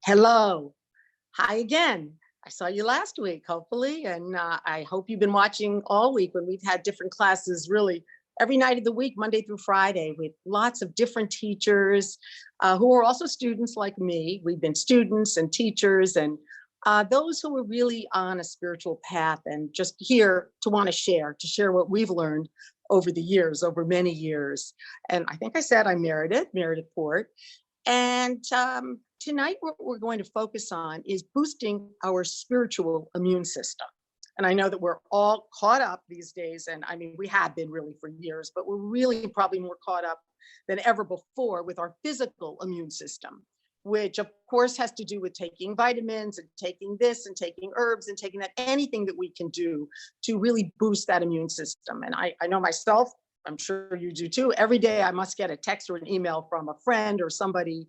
Hello. Hi again. I saw you last week, hopefully, and I hope you've been watching all week when we've had different classes, really every night of the week, Monday through Friday, with lots of different teachers who are also students like me. We've been students and teachers and those who are really on a spiritual path and just here to want to share what we've learned over the years, over many years. And I think I said I'm Meredith Port. And tonight, what we're going to focus on is boosting our spiritual immune system. And I know that we're all caught up these days. And I mean, we have been really for years, but we're really probably more caught up than ever before with our physical immune system, which of course has to do with taking vitamins and taking this and taking herbs and taking that, anything that we can do to really boost that immune system. And I know myself, I'm sure you do too. Every day I must get a text or an email from a friend or somebody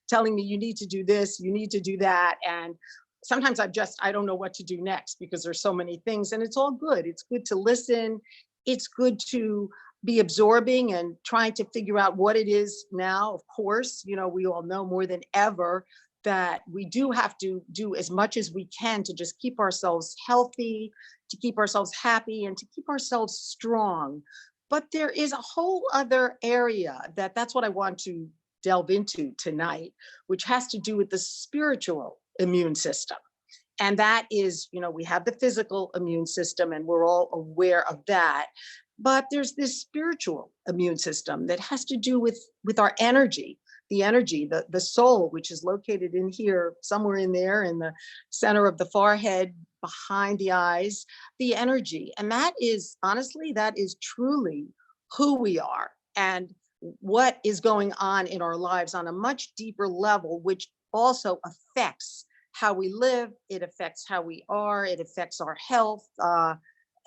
telling me you need to do this, you need to do that. And sometimes I don't know what to do next because there's so many things, and it's all good. It's good to listen. It's good to be absorbing and trying to figure out what it is now. Of course, we all know more than ever that we do have to do as much as we can to just keep ourselves healthy, to keep ourselves happy, and to keep ourselves strong. But there is a whole other area that's what I want to delve into tonight, which has to do with the spiritual immune system. And that is, we have the physical immune system and we're all aware of that. But there's this spiritual immune system that has to do with our energy, the soul, which is located in here, somewhere in there in the center of the forehead, behind the eyes, the energy. And that is, honestly, that is truly who we are and what is going on in our lives on a much deeper level, which also affects how we live. It affects how we are. It affects our health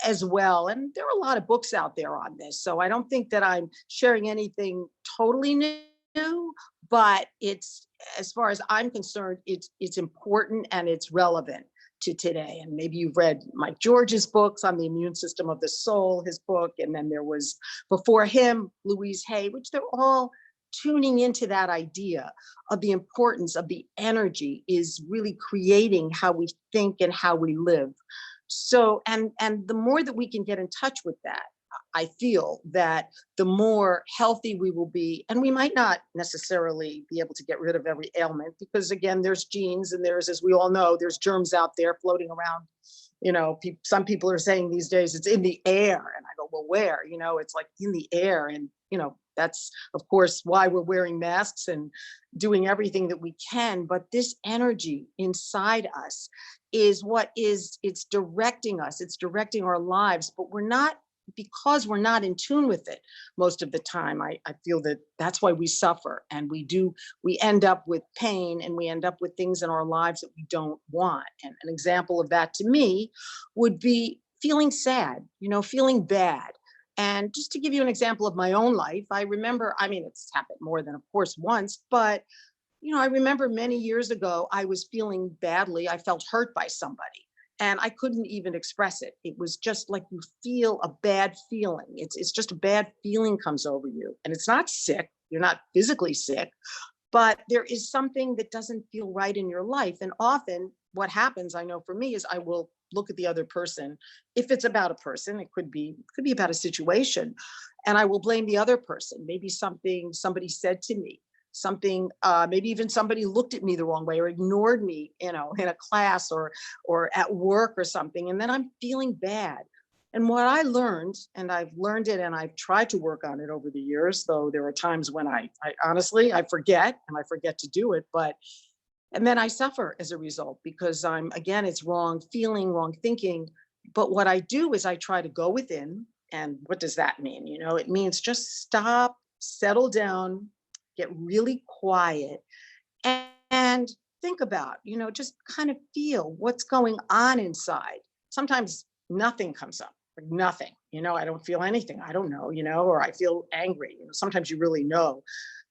as well. And there are a lot of books out there on this. So I don't think that I'm sharing anything totally new, but it's, as far as I'm concerned, it's important and it's relevant to today. And maybe you've read Mike George's books on the immune system of the soul, his book. And then there was before him, Louise Hay, which they're all tuning into that idea of the importance of the energy is really creating how we think and how we live. So, and the more that we can get in touch with that, I feel that the more healthy we will be. And we might not necessarily be able to get rid of every ailment because, again, there's genes and there's, as we all know, there's germs out there floating around. Some people are saying these days it's in the air. And I go, well, where? It's like in the air. And, that's, of course, why we're wearing masks and doing everything that we can. But this energy inside us is it's directing us, it's directing our lives, but because we're not in tune with it most of the time. I feel that that's why we suffer and we end up with pain and we end up with things in our lives that we don't want. And an example of that to me would be feeling sad, feeling bad. And just to give you an example of my own life, I remember, it's happened more than, of course, once, but I remember many years ago, I was feeling badly. I felt hurt by somebody. And I couldn't even express it. It was just like you feel a bad feeling. It's just a bad feeling comes over you. And it's not sick. You're not physically sick, but there is something that doesn't feel right in your life. And often what happens, I know for me, is I will look at the other person. If it's about a person, it could be about a situation. And I will blame the other person. Maybe something somebody said to me, something, maybe even somebody looked at me the wrong way or ignored me, in a class or at work or something. And then I'm feeling bad. And what I learned, and I've learned it and I've tried to work on it over the years, though there are times when I honestly, I forget to do it, and then I suffer as a result because it's wrong feeling, wrong thinking. But what I do is I try to go within. And what does that mean? It means just stop, settle down, get really quiet and think about, just kind of feel what's going on inside. Sometimes nothing comes up, like nothing, I don't feel anything. I don't know, or I feel angry. Sometimes you really know.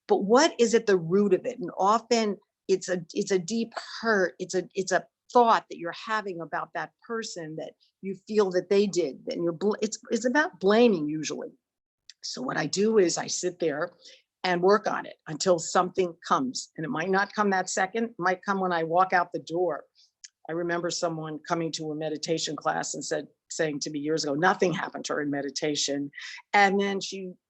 But what is at the root of it? And often it's a deep hurt. It's a thought that you're having about that person that you feel that they did. And it's about blaming usually. So what I do is I sit there and work on it until something comes. And it might not come that second, it might come when I walk out the door. I remember someone coming to a meditation class and saying to me years ago, nothing happened to her in meditation. And then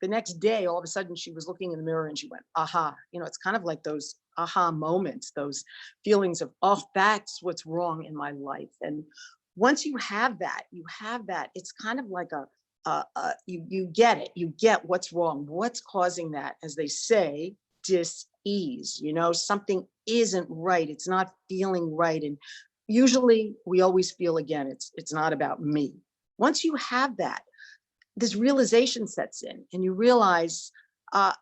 the next day, all of a sudden she was looking in the mirror and she went, aha, it's kind of like those aha moments, those feelings of, oh, that's what's wrong in my life. And once you have that, it's kind of like you get it, you get what's wrong, what's causing that, as they say, dis-ease, something isn't right. It's not feeling right. And usually we always feel, again, it's not about me. Once you have that, this realization sets in and you realize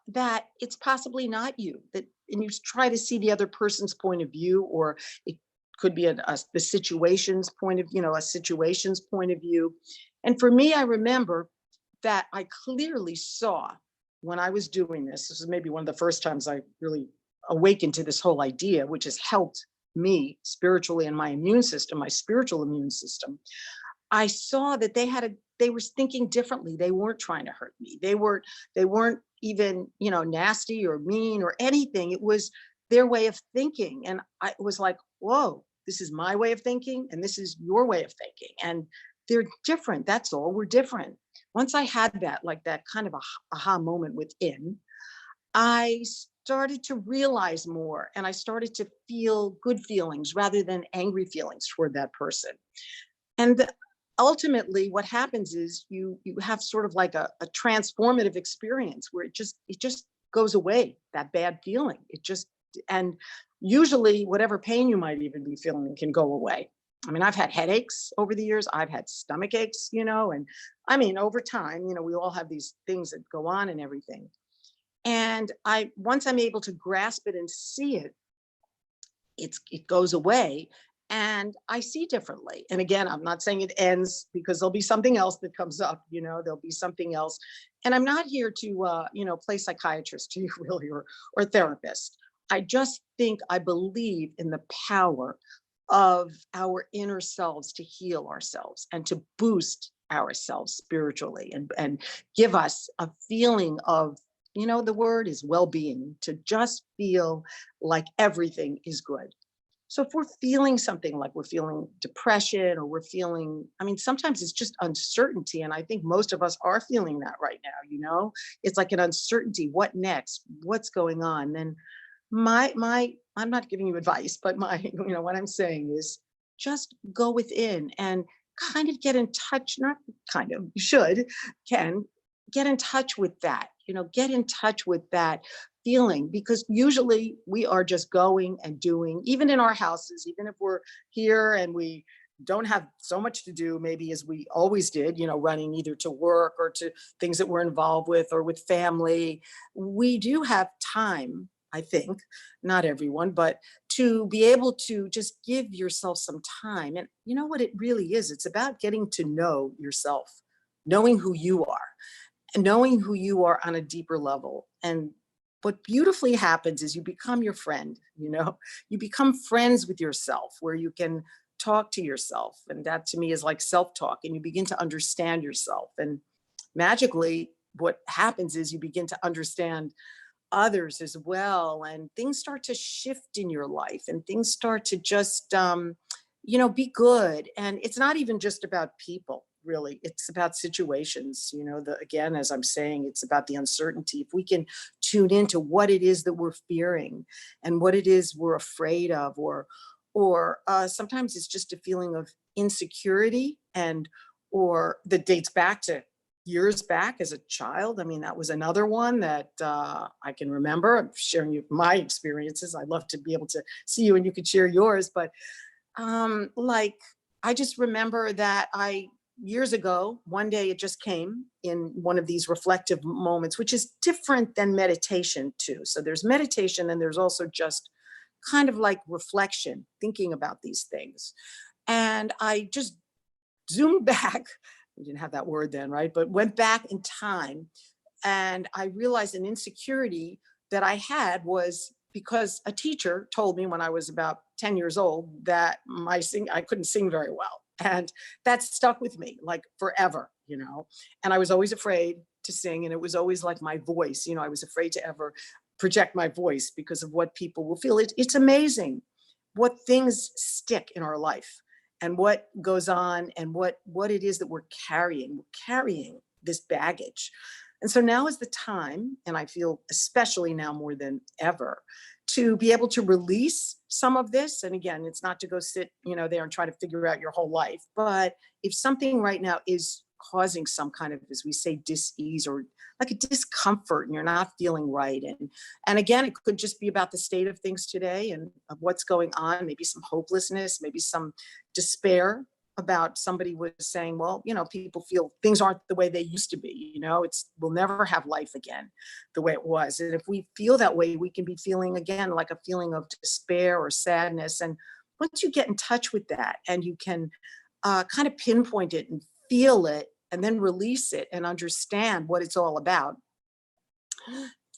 that it's possibly not you, and you try to see the other person's point of view, or it could be the situation's point of, a situation's point of view. And for me, I remember that I clearly saw when I was doing this is maybe one of the first times I really awakened to this whole idea, which has helped me spiritually and my immune system, my spiritual immune system. I saw that they were thinking differently. They weren't trying to hurt me. They weren't even, nasty or mean or anything. It was their way of thinking. And I was like, whoa, this is my way of thinking and this is your way of thinking. And they're different. That's all. We're different. Once I had that, like that kind of a aha moment within, I started to realize more, and I started to feel good feelings rather than angry feelings toward that person. And ultimately what happens is you have sort of like a transformative experience where it just goes away, that bad feeling. And usually whatever pain you might even be feeling can go away. I mean, I've had headaches over the years. I've had stomach aches, and I mean, over time, we all have these things that go on and everything. And once I'm able to grasp it and see it, it goes away and I see differently. And again, I'm not saying it ends, because there'll be something else that comes up, there'll be something else. And I'm not here to, play psychiatrist to you really, or therapist. I believe in the power of our inner selves to heal ourselves and to boost ourselves spiritually and give us a feeling of, the word is well-being, to just feel like everything is good. So if we're feeling something like we're feeling depression, or we're feeling, sometimes it's just uncertainty. And I think most of us are feeling that right now, it's like an uncertainty. What next? What's going on? And I'm not giving you advice, but what I'm saying is just go within and kind of get in touch, not kind of, you can get in touch with that, get in touch with that feeling, because usually we are just going and doing, even in our houses, even if we're here and we don't have so much to do, maybe as we always did, running either to work or to things that we're involved with or with family. We do have time, I think, not everyone, but to be able to just give yourself some time. And you know what it really is? It's about getting to know yourself, knowing who you are, and knowing who you are on a deeper level. And what beautifully happens is you become your friend, you become friends with yourself, where you can talk to yourself. And that to me is like self-talk, and you begin to understand yourself. And magically, what happens is you begin to understand others as well, and things start to shift in your life, and things start to just be good. And it's not even just about people, really, it's about situations. Again, as I'm saying, it's about the uncertainty. If we can tune into what it is that we're fearing and what it is we're afraid of, or sometimes it's just a feeling of insecurity, or that dates back to years back as a child. That was another one that I can remember. I'm sharing you my experiences. I'd love to be able to see you and you could share yours. But I just remember that years ago, one day it just came in one of these reflective moments, which is different than meditation too. So there's meditation and there's also just kind of like reflection, thinking about these things. And I just zoomed back. We didn't have that word then, right? But went back in time, and I realized an insecurity that I had was because a teacher told me when I was about 10 years old that I couldn't sing very well. And that stuck with me like forever, and I was always afraid to sing, and it was always like my voice. I was afraid to ever project my voice because of what people will feel. It's amazing what things stick in our life and what goes on and what it is that we're carrying. We're carrying this baggage. And so now is the time, and I feel especially now more than ever, to be able to release some of this. And again, it's not to go sit, there and try to figure out your whole life. But if something right now is causing some kind of, as we say, dis-ease or like a discomfort, and you're not feeling right. And again, it could just be about the state of things today and of what's going on, maybe some hopelessness, maybe some despair about somebody was saying, well, people feel things aren't the way they used to be. We'll never have life again the way it was. And if we feel that way, we can be feeling again like a feeling of despair or sadness. And once you get in touch with that and you can kind of pinpoint it and feel it and then release it and understand what it's all about,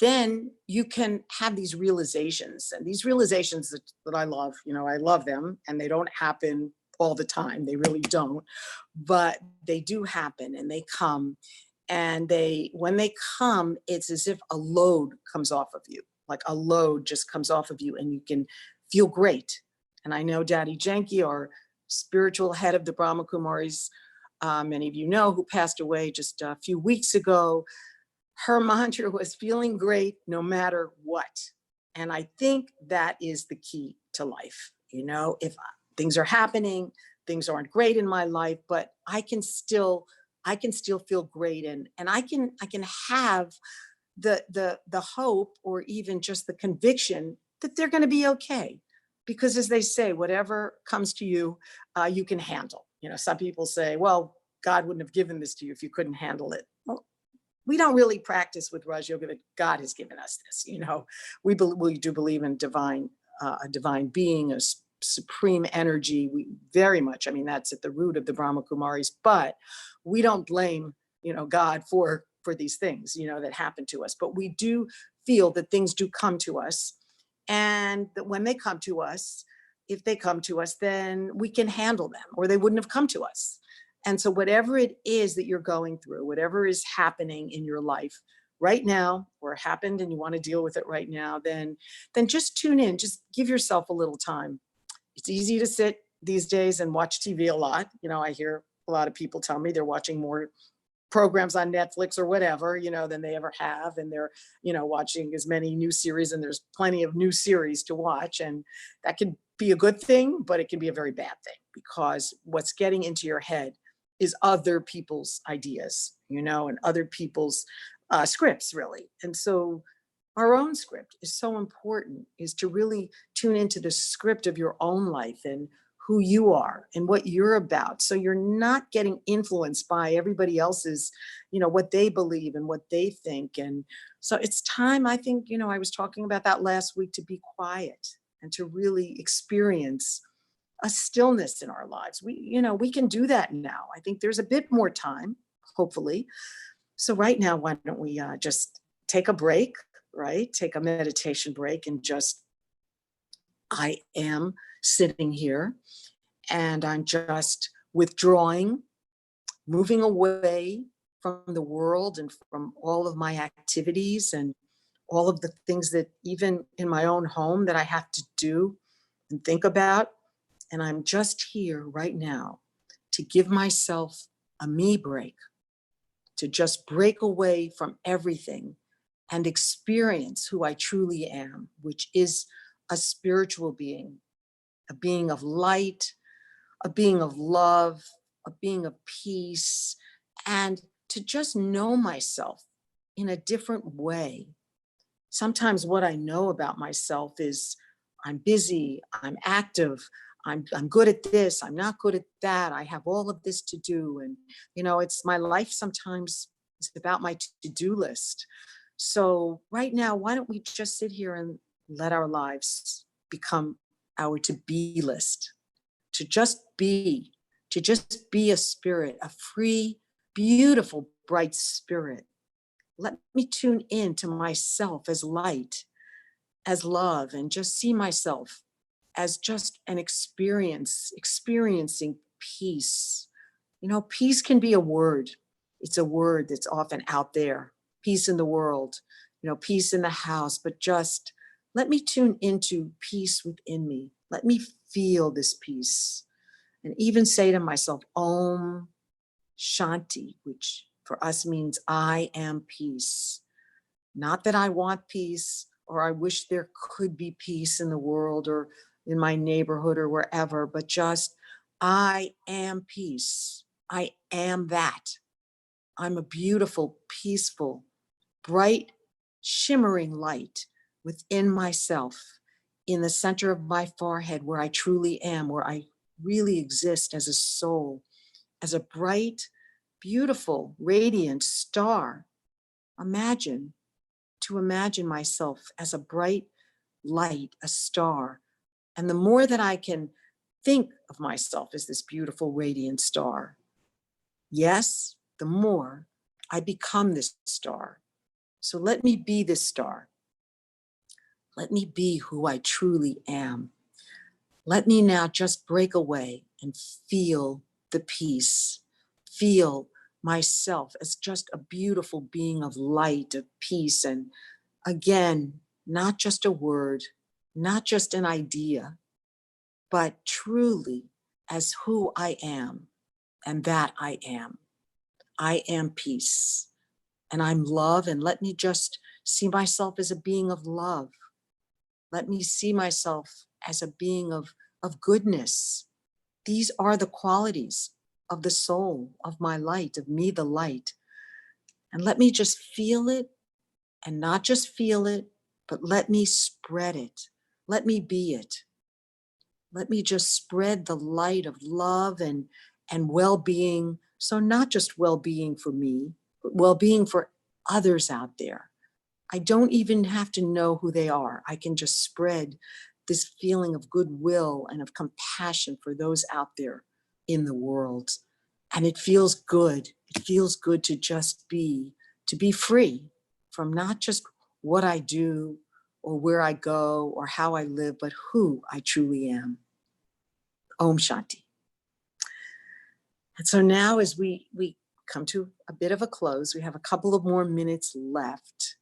then you can have these realizations. And these realizations that I love, I love them, and they don't happen all the time. They really don't, but they do happen and they come. And when they come, it's as if a load comes off of you, like a load just comes off of you and you can feel great. And I know Daddy Janki, our spiritual head of the Brahma Kumaris, many of you know, who passed away just a few weeks ago, her mantra was feeling great no matter what. And I think that is the key to life. If things are happening, things aren't great in my life, but I can still feel great. And I can have the hope or even just the conviction that they're going to be okay. Because as they say, whatever comes to you, you can handle. Some people say, well, God wouldn't have given this to you if you couldn't handle it. Well, we don't really practice with Raj Yoga that God has given us this. We do believe in a divine being, a supreme energy. We very much, that's at the root of the Brahma Kumaris, but we don't blame, God for these things, that happen to us. But we do feel that things do come to us, and that when they come to us, if they come to us, then we can handle them, or they wouldn't have come to us. And so whatever it is that you're going through, whatever is happening in your life right now, or happened and you want to deal with it right now, then just tune in, just give yourself a little time. It's easy to sit these days and watch TV a lot. I hear a lot of people tell me they're watching more programs on Netflix or whatever, than they ever have. And they're, watching as many new series, and there's plenty of new series to watch. And that can be a good thing, but it can be a very bad thing, because what's getting into your head is other people's ideas, and other people's scripts, really. And so our own script is so important, is to really tune into the script of your own life and who you are and what you're about. So you're not getting influenced by everybody else's, what they believe and what they think. And so it's time, I think, I was talking about that last week, to be quiet and to really experience a stillness in our lives. We can do that now. I think there's a bit more time, hopefully. So right now, why don't we just take a break, right? Take a meditation break, and I am sitting here and I'm just withdrawing, moving away from the world and from all of my activities and all of the things that even in my own home that I have to do and think about. And I'm just here right now to give myself a me break, to just break away from everything and experience who I truly am, which is a spiritual being, a being of light, a being of love, a being of peace, and to just know myself in a different way. Sometimes what I know about myself is I'm busy, I'm active, I'm good at this, I'm not good at that, I have all of this to do. And, it's my life sometimes is about my to-do list. So right now, why don't we just sit here and let our lives become our to-be list, to just be a spirit, a free, beautiful, bright spirit. Let me tune in to myself as light, as love, and just see myself as just an experiencing peace. Peace can be a word. It's a word that's often out there. Peace in the world, peace in the house, but just let me tune into peace within me. Let me feel this peace and even say to myself, Om Shanti, which for us means I am peace. Not that I want peace or I wish there could be peace in the world or in my neighborhood or wherever, but just I am peace. I am that. I'm a beautiful, peaceful, bright, shimmering light within myself, in the center of my forehead, where I truly am, where I really exist as a soul, as a bright, beautiful, radiant star. Imagine myself as a bright light, a star. And the more that I can think of myself as this beautiful, radiant star, yes, the more I become this star. So let me be this star. Let me be who I truly am. Let me now just break away and feel the peace. Feel myself as just a beautiful being of light, of peace. And again, not just a word, not just an idea, but truly as who I am and that I am. I am peace and I'm love. And let me just see myself as a being of love. Let me see myself as a being of goodness. These are the qualities of the soul, of my light, of me, the light. And let me just feel it, and not just feel it, but let me spread it. Let me be it. Let me just spread the light of love and well-being. So not just well-being for me, but well-being for others out there. I don't even have to know who they are. I can just spread this feeling of goodwill and of compassion for those out there in the world. And it feels good. It feels good to just be free from not just what I do or where I go or how I live, but who I truly am. Om Shanti. And so now as we come to a bit of a close, we have a couple of more minutes left.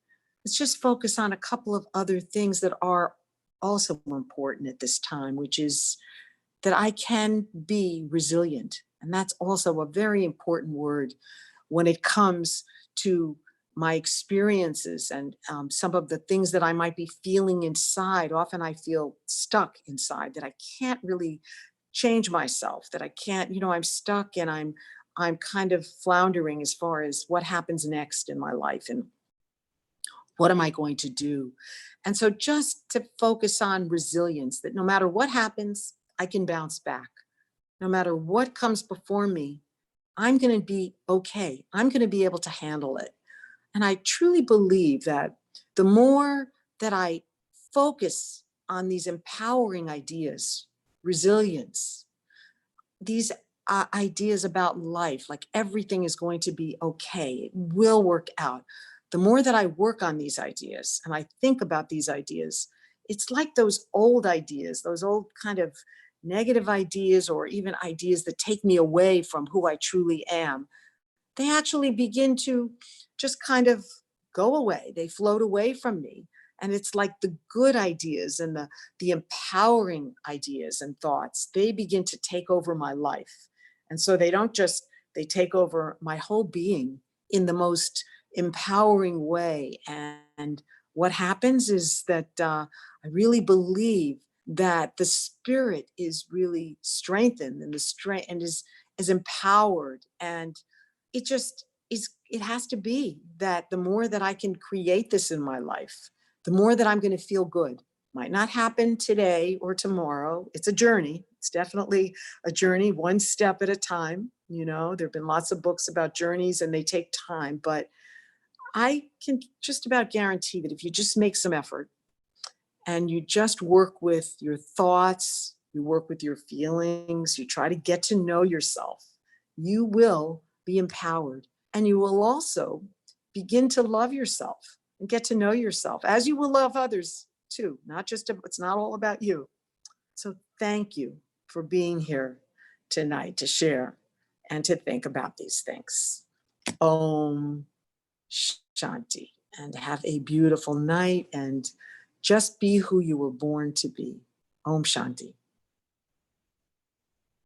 Let's just focus on a couple of other things that are also important at this time, which is that I can be resilient. And that's also a very important word when it comes to my experiences and some of the things that I might be feeling inside. Often I feel stuck inside, that I can't really change myself, that I can't, I'm stuck and I'm kind of floundering as far as what happens next in my life and what am I going to do? And so just to focus on resilience, that no matter what happens, I can bounce back. No matter what comes before me, I'm going to be okay. I'm going to be able to handle it. And I truly believe that the more that I focus on these empowering ideas, resilience, these ideas about life, like everything is going to be okay, it will work out. The more that I work on these ideas and I think about these ideas, it's like those old ideas, those old kind of negative ideas or even ideas that take me away from who I truly am. They actually begin to just kind of go away. They float away from me. And it's like the good ideas and the empowering ideas and thoughts, they begin to take over my life. And so they take over my whole being in the most empowering way. And what happens is that I really believe that the spirit is really strengthened and the strength and is empowered. And it just is, it has to be that the more that I can create this in my life, the more that I'm going to feel good. Might not happen today or tomorrow. It's a journey. It's definitely a journey, one step at a time. There have been lots of books about journeys and they take time, but I can just about guarantee that if you just make some effort and you just work with your thoughts, you work with your feelings, you try to get to know yourself, you will be empowered. And you will also begin to love yourself and get to know yourself as you will love others too. It's not all about you. So thank you for being here tonight to share and to think about these things. Om Shanti. And have a beautiful night and just be who you were born to be. Om Shanti.